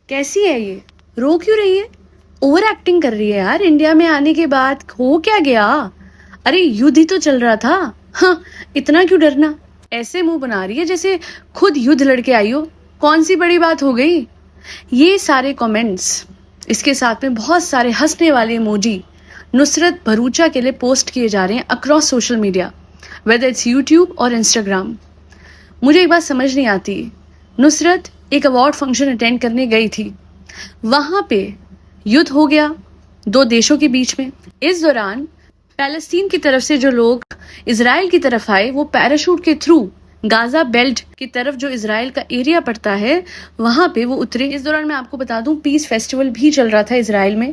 कैसी है ये? रो क्यों रही है? ओवर एक्टिंग कर रही है यार। इंडिया में आने के बाद हो क्या गया? अरे युद्ध ही तो चल रहा था। हाँ, इतना क्यों डरना? ऐसे मुंह बना रही है जैसे खुद युद्ध लड़के आई हो। कौन सी बड़ी बात हो गई? ये सारे कमेंट्स, इसके साथ में बहुत सारे हंसने वाले इमोजी नुसरत भरूचा के लिए पोस्ट किए जा रहे हैं across social media, whether it's YouTube और इंस्टाग्राम। मुझे एक बात समझ नहीं आती। नुसरत एक अवार्ड फंक्शन अटेंड करने गई थी, वहां पे युद्ध हो गया दो देशों के बीच में। इस दौरान पैलेस्टीन की तरफ से जो लोग इजराइल की तरफ आए वो पैराशूट के थ्रू गाजा बेल्ट की तरफ, जो इजराइल का एरिया पड़ता है, वहां पे वो उतरे। इस दौरान मैं आपको बता दूं पीस फेस्टिवल भी चल रहा था इजराइल में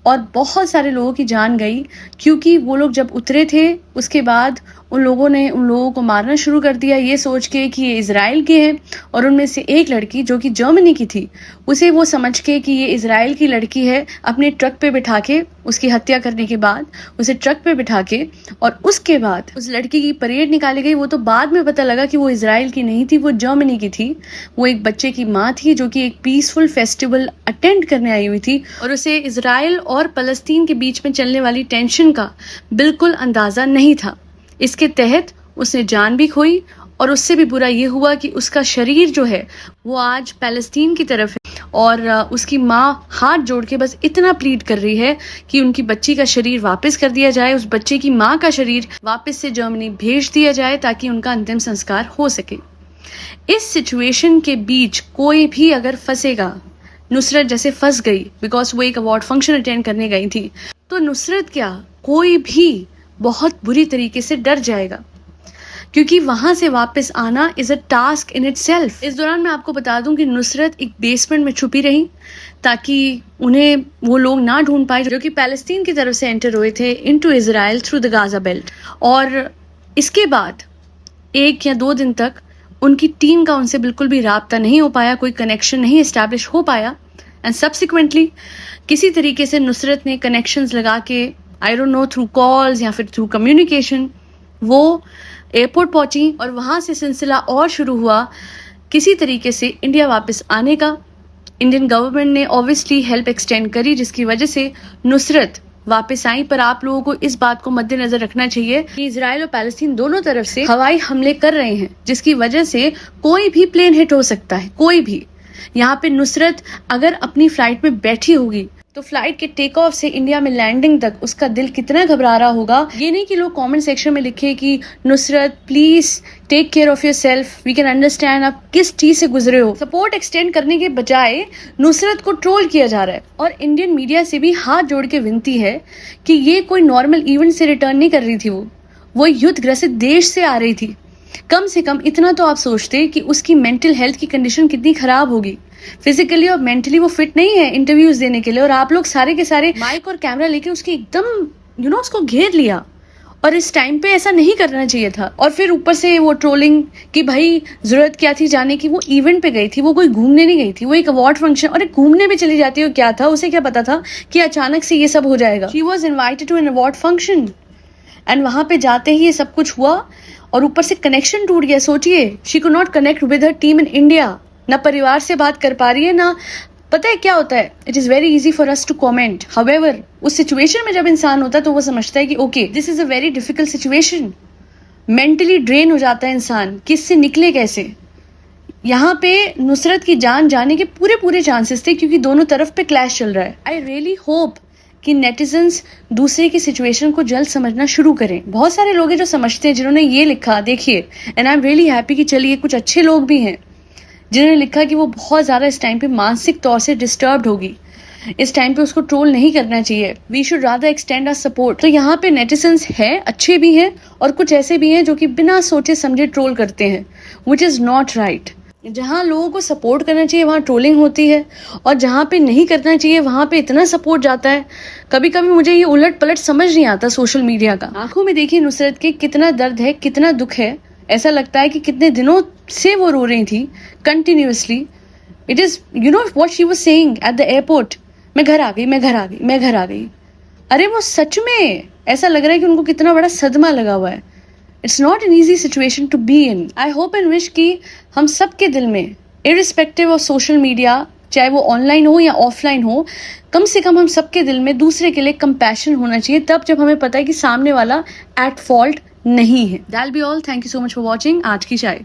और बहुत सारे लोगों की जान गई क्योंकि वो लोग जब उतरे थे उसके बाद उन लोगों ने उन लोगों को मारना शुरू कर दिया ये सोच के कि ये इजराइल के हैं। और उनमें से एक लड़की जो कि जर्मनी की थी, उसे वो समझ के कि ये इजराइल की लड़की है, अपने ट्रक पे बिठा के, उसकी हत्या करने के बाद उसे ट्रक पे बिठा के, और उसके बाद उस लड़की की परेड निकाली गई। वो तो बाद में पता लगा कि वो इजराइल की नहीं थी, वो जर्मनी की थी। वो एक बच्चे की माँ थी जो कि एक पीसफुल फेस्टिवल अटेंड करने आई हुई थी और उसे इजराइल और फलस्तीन के बीच में चलने वाली टेंशन का बिल्कुल अंदाजा नहीं था। इसके तहत उसने जान भी खोई और उससे भी बुरा ये हुआ कि उसका शरीर जो है वो आज पैलेस्टीन की तरफ है और उसकी माँ हाथ जोड़ के बस इतना प्लीड कर रही है कि उनकी बच्ची का शरीर वापस कर दिया जाए, उस बच्चे की माँ का शरीर वापस से जर्मनी भेज दिया जाए ताकि उनका अंतिम संस्कार हो सके। इस सिचुएशन के बीच कोई भी अगर फंसेगा, नुसरत जैसे फंस गई बिकॉज वो एक अवार्ड फंक्शन अटेंड करने गई थी, तो नुसरत क्या कोई भी बहुत बुरी तरीके से डर जाएगा क्योंकि वहां से वापस आना is a task in itself. इस दौरान मैं आपको बता दूं कि नुसरत एक बेसमेंट में छुपी रही ताकि उन्हें वो लोग ना ढूंढ पाए जो कि पैलेस्टीन की तरफ से एंटर हुए थे into Israel through the Gaza belt. और इसके बाद 1 या 2 दिन तक उनकी टीम का उनसे बिल्कुल भी राब्ता नहीं हो पाया, कोई कनेक्शन नहीं एस्टैब्लिश हो पाया। एंड सब्सिक्वेंटली किसी तरीके से नुसरत ने कनेक्शंस लगा के, I don't know, through calls या फिर थ्रू कम्युनिकेशन, वो एयरपोर्ट पहुंची और वहां से सिलसिला और शुरू हुआ किसी तरीके से इंडिया वापस आने का। इंडियन गवर्नमेंट ने ऑब्वियसली हेल्प एक्सटेंड करी जिसकी वजह से नुसरत वापस आई। पर आप लोगों को इस बात को मद्देनजर रखना चाहिए कि इजराइल और पैलेस्टीन दोनों तरफ से हवाई हमले कर रहे हैं जिसकी वजह से कोई भी प्लेन हिट हो सकता है, कोई भी। यहाँ पे नुसरत अगर अपनी फ्लाइट में बैठी होगी तो फ्लाइट के टेक ऑफ से इंडिया में लैंडिंग तक उसका दिल कितना घबरा रहा होगा। ये नहीं कि लोग कमेंट सेक्शन में लिखे कि Nusrat please take care of yourself, we can understand आप किस चीज से गुजरे हो। सपोर्ट एक्सटेंड करने के बजाय नुसरत को ट्रोल किया जा रहा है। और इंडियन मीडिया से भी हाथ जोड़ के विनती है कि ये कोई नॉर्मल इवेंट से रिटर्न नहीं कर रही थी, वो युद्ध ग्रसित देश से आ रही थी। कम से कम इतना तो आप सोचते कि उसकी मेंटल हेल्थ की कंडीशन कितनी खराब होगी। फिजिकली और मेंटली वो फिट नहीं है इंटरव्यूज देने के लिए, और आप लोग सारे के सारे माइक और कैमरा लेके उसकी एकदम उसको घेर लिया। और इस टाइम पे ऐसा नहीं करना चाहिए था। और फिर ऊपर से वो ट्रोलिंग कि भाई जरूरत क्या थी जाने की, वो इवेंट पे गई थी, वो कोई घूमने नहीं गई थी, वो एक अवार्ड फंक्शन। और घूमने भी चली जाती हो क्या था, उसे क्या पता था कि अचानक से ये सब हो जाएगा। She was invited to an award function and वहां पे जाते ही ये सब कुछ हुआ और ऊपर से कनेक्शन टूट गया। सोचिए, she could not connect with her team in India. ना परिवार से बात कर पा रही है, ना पता है क्या होता है, it is very easy for us to comment. However उस सिचुएशन में जब इंसान होता है तो वो समझता है कि okay this is a very difficult situation. Mentally drain हो जाता है इंसान कि इससे निकले कैसे। यहाँ पे नुसरत की जान जाने के पूरे चांसेस थे क्योंकि दोनों तरफ पे क्लैश चल रहा है। आई रियली होप कि नेटिजन्स दूसरे की सिचुएशन को जल्द समझना शुरू करें। बहुत सारे लोग हैं जो समझते हैं, जिन्होंने ये लिखा देखिए, and I am really happy कि चलिए कुछ अच्छे लोग भी हैं जिन्होंने लिखा कि वो बहुत ज्यादा इस टाइम पे मानसिक तौर से डिस्टर्ब्ड होगी, इस टाइम पे उसको ट्रोल नहीं करना चाहिए, we should rather extend our support. तो यहाँ पे नेटिजन्स हैं, अच्छे भी हैं और कुछ ऐसे भी हैं जो कि बिना सोचे समझे ट्रोल करते हैं, विच इज नॉट राइट। जहाँ लोगों को सपोर्ट करना चाहिए वहाँ ट्रोलिंग होती है और जहाँ पे नहीं करना चाहिए वहाँ पे इतना सपोर्ट जाता है। कभी कभी मुझे ये उलट पलट समझ नहीं आता सोशल मीडिया का। आंखों में देखिए नुसरत के कितना दर्द है, कितना दुख है। ऐसा लगता है कि कितने दिनों से वो रो रही थी continuously. It is what she was saying at the airport, मैं घर आ गई, मैं घर आ गई, मैं घर आ गई। अरे वो सच में ऐसा लग रहा है कि उनको कितना बड़ा सदमा लगा हुआ है। It's not an easy situation to be in. I hope and wish कि हम सबके दिल में इरिस्पेक्टिव ऑफ सोशल मीडिया चाहे वो ऑनलाइन हो या ऑफलाइन हो, कम से कम हम सबके दिल में दूसरे के लिए कंपैशन होना चाहिए, तब जब हमें पता है कि सामने वाला एट फॉल्ट नहीं है। That be all. Thank you so much for watching आज की चाय।